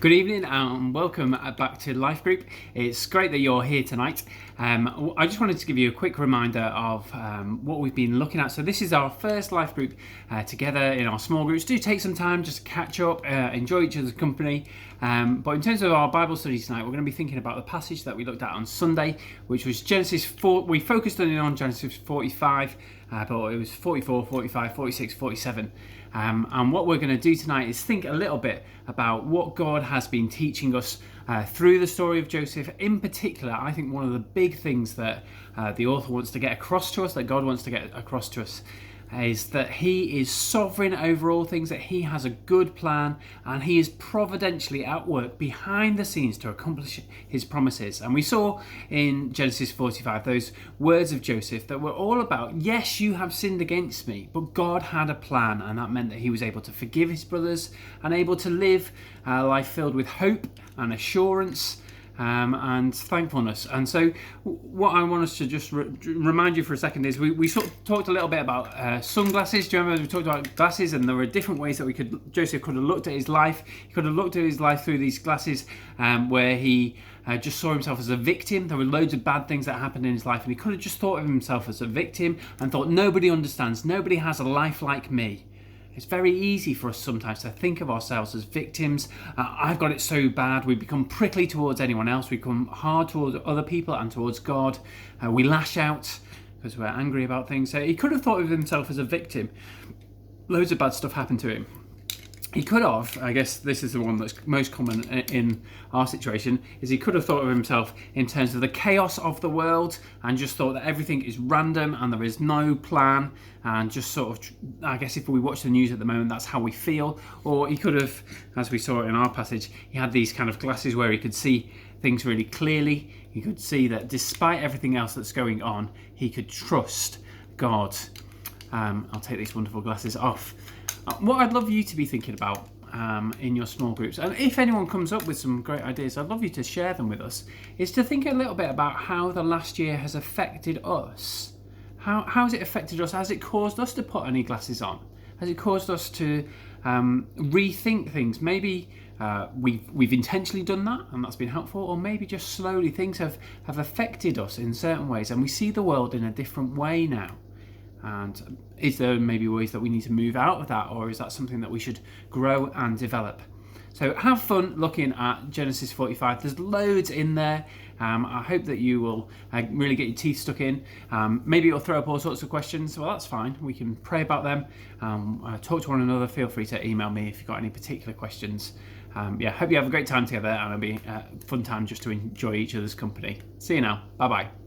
Good evening and welcome back to Lifegroup. It's great that you're here tonight. I just wanted to give you a quick reminder of what we've been looking at. So this is our first Lifegroup together in our small groups. Do take some time just to catch up, enjoy each other's company. But in terms of our Bible study tonight, we're going to be thinking about the passage that we looked at on Sunday, which was Genesis 4. We focused on Genesis 45, but it was 44, 45, 46, 47. And what we're going to do tonight is think a little bit about what God has been teaching us through the story of Joseph. In particular, I think one of the big things that the author wants to get across to us, that God wants to get across to us, is that he is sovereign over all things, that he has a good plan, and he is providentially at work behind the scenes to accomplish his promises. And we saw in Genesis 45 those words of Joseph that were all about, yes, you have sinned against me, but God had a plan, and that meant that he was able to forgive his brothers and able to live a life filled with hope and assurance and thankfulness. And so what I want us to just remind you for a second is we sort of talked a little bit about sunglasses. Do you remember we talked about glasses, and there were different ways that Joseph could have looked at his life. He could have looked at his life through these glasses where he just saw himself as a victim. There were loads of bad things that happened in his life, and he could have just thought of himself as a victim and thought, nobody understands, nobody has a life like me. It's very easy for us sometimes to think of ourselves as victims. I've got it so bad. We become prickly towards anyone else. We become hard towards other people and towards God. We lash out because we're angry about things. So he could have thought of himself as a victim. Loads of bad stuff happened to him. He could have, I guess this is the one that's most common in our situation, is he could have thought of himself in terms of the chaos of the world and just thought that everything is random and there is no plan, and just sort of, I guess if we watch the news at the moment, that's how we feel. Or he could have, as we saw in our passage, he had these kind of glasses where he could see things really clearly. He could see that despite everything else that's going on, he could trust God. I'll take these wonderful glasses off. What I'd love you to be thinking about in your small groups, and if anyone comes up with some great ideas, I'd love you to share them with us, is to think a little bit about how the last year has affected us. How has it affected us? Has it caused us to put any glasses on? Has it caused us to rethink things? Maybe we've intentionally done that and that's been helpful, or maybe just slowly things have affected us in certain ways and we see the world in a different way now. And is there maybe ways that we need to move out of that, or is that something that we should grow and develop? So have fun looking at Genesis 45. There's loads in there. I hope that you will really get your teeth stuck in. Maybe it'll throw up all sorts of questions. Well, that's fine. We can pray about them. Talk to one another. Feel free to email me if you've got any particular questions. Hope you have a great time together, and it'll be a fun time just to enjoy each other's company. See you now. Bye-bye.